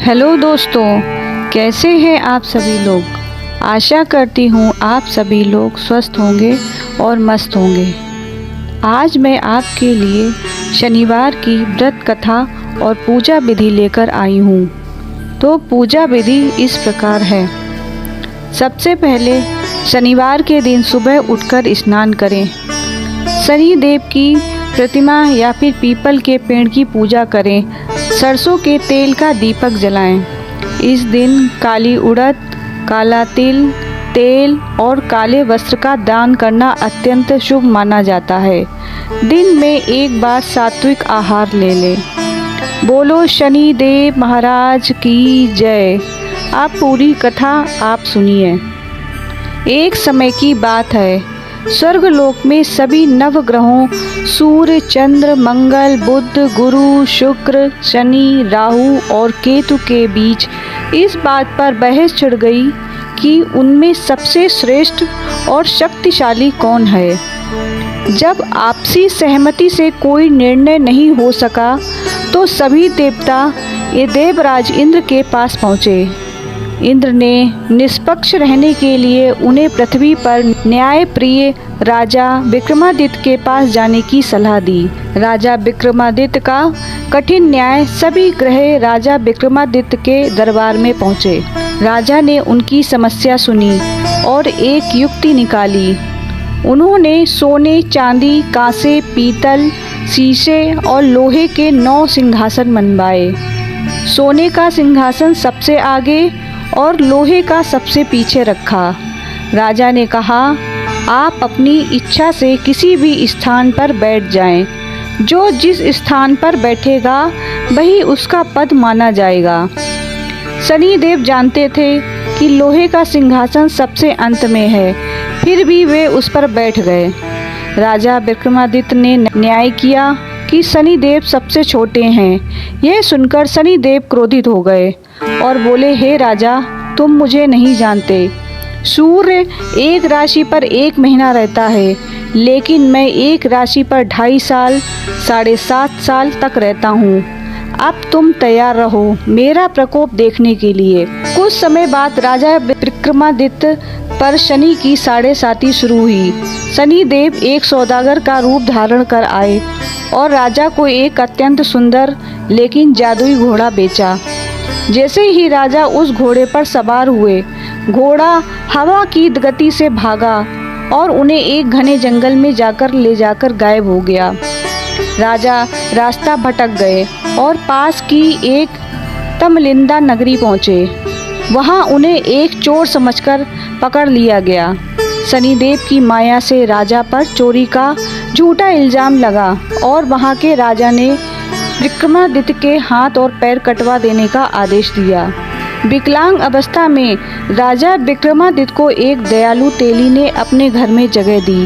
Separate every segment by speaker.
Speaker 1: Hello दोस्तों, कैसे हैं आप सभी लोग। आशा करती हूँ आप सभी लोग स्वस्थ होंगे और मस्त होंगे। आज मैं आपके लिए शनिवार की व्रत कथा और पूजा विधि लेकर आई हूँ। तो पूजा विधि इस प्रकार है। सबसे पहले शनिवार के दिन सुबह उठकर स्नान करें। शनि देव की प्रतिमा या फिर पीपल के पेड़ की पूजा करें। सरसों के तेल का दीपक जलाएं। इस दिन काली उड़द, काला तिल, तेल और काले वस्त्र का दान करना अत्यंत शुभ माना जाता है। दिन में एक बार सात्विक आहार ले लें। बोलो शनि देव महाराज की जय। आप पूरी कथा आप सुनिए। एक समय की बात है, स्वर्गलोक में सभी नवग्रहों सूर्य, चंद्र, मंगल, बुध, गुरु, शुक्र, शनि, राहु और केतु के बीच इस बात पर बहस छिड़ गई कि उनमें सबसे श्रेष्ठ और शक्तिशाली कौन है। जब आपसी सहमति से कोई निर्णय नहीं हो सका तो सभी देवता ये देवराज इंद्र के पास पहुँचे। इंद्र ने निष्पक्ष रहने के लिए उन्हें पृथ्वी पर न्यायप्रिय राजा विक्रमादित्य के पास जाने की सलाह दी। राजा विक्रमादित्य का कठिन न्याय सभी ग्रह राजा विक्रमादित्य के दरबार में पहुँचे। राजा ने उनकी समस्या सुनी और एक युक्ति निकाली। उन्होंने सोने, चांदी, कांसे, पीतल, शीशे और लोहे के 9 सिंहासन बनवाए। सोने का सिंहासन सबसे आगे और लोहे का सबसे पीछे रखा। राजा ने कहा, आप अपनी इच्छा से किसी भी स्थान पर बैठ जाएं। जो जिस स्थान पर बैठेगा वही उसका पद माना जाएगा। शनि देव जानते थे कि लोहे का सिंहासन सबसे अंत में है, फिर भी वे उस पर बैठ गए। राजा विक्रमादित्य ने न्याय किया कि शनि देव सबसे छोटे हैं। यह सुनकर शनि देव क्रोधित हो गए और बोले, हे राजा, तुम मुझे नहीं जानते। सूर्य एक राशि पर 1 महीना रहता है, लेकिन मैं एक राशि पर 2.5 साल, 7.5 साल तक रहता हूँ। अब तुम तैयार रहो मेरा प्रकोप देखने के लिए। कुछ समय बाद राजा विक्रमादित्य पर शनि की 7.5 शुरू हुई। शनि देव एक सौदागर का रूप धारण कर आए और राजा को एक अत्यंत सुंदर लेकिन जादुई घोड़ा बेचा। जैसे ही राजा उस घोड़े पर सवार हुए, घोड़ा हवा की गति से भागा और उन्हें एक घने जंगल में ले जाकर गायब हो गया। राजा रास्ता भटक गए और पास की एक तमलिंदा नगरी पहुँचे। वहाँ उन्हें एक चोर समझकर पकड़ लिया गया। शनिदेव की माया से राजा पर चोरी का झूठा इल्जाम लगा और वहाँ के राजा ने विक्रमादित्य के हाथ और पैर कटवा देने का आदेश दिया। विकलांग अवस्था में राजा विक्रमादित्य को एक दयालु तेली ने अपने घर में जगह दी।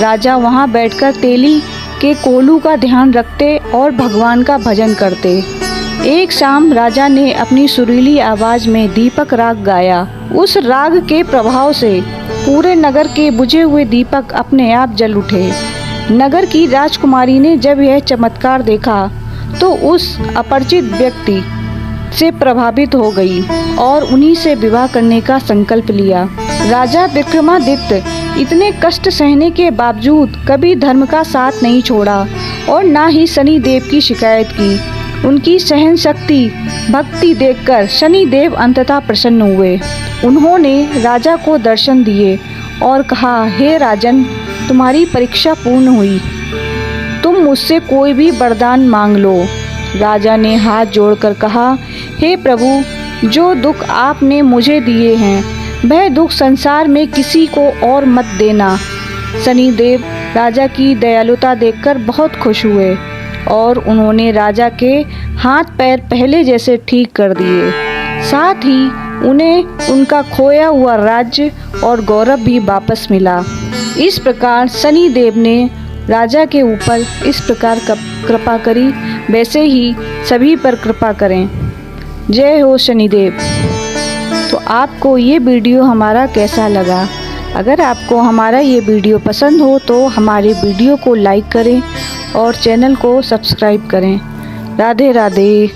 Speaker 1: राजा वहां बैठकर तेली के कोलू का ध्यान रखते और भगवान का भजन करते। एक शाम राजा ने अपनी सुरीली आवाज में दीपक राग गाया। उस राग के प्रभाव से पूरे नगर के बुझे हुए दीपक अपने आप जल उठे। नगर की राजकुमारी ने जब यह चमत्कार देखा तो उस अपरिचित व्यक्ति से प्रभावित हो गई और उन्हीं से विवाह करने का संकल्प लिया। राजा विक्रमादित्य इतने कष्ट सहने के बावजूद कभी धर्म का साथ नहीं छोड़ा और न ही शनि देव की शिकायत की। उनकी सहन शक्ति, भक्ति देखकर शनि देव अंततः प्रसन्न हुए। उन्होंने राजा को दर्शन दिए और कहा, हे राजन, तुम्हारी परीक्षा पूर्ण हुई। तुम मुझसे कोई भी वरदान मांग लो। राजा ने हाथ जोड़कर कहा, हे प्रभु, जो दुख आपने मुझे दिए हैं वह दुख संसार में किसी को और मत देना। शनिदेव राजा की दयालुता देखकर बहुत खुश हुए और उन्होंने राजा के हाथ पैर पहले जैसे ठीक कर दिए। साथ ही उन्हें उनका खोया हुआ राज्य और गौरव भी वापस मिला। इस प्रकार शनिदेव ने राजा के ऊपर इस प्रकार कृपा करी, वैसे ही सभी पर कृपा करें। जय हो शनिदेव। तो आपको ये वीडियो हमारा कैसा लगा? अगर आपको हमारा ये वीडियो पसंद हो तो हमारे वीडियो को लाइक करें और चैनल को सब्सक्राइब करें। राधे राधे।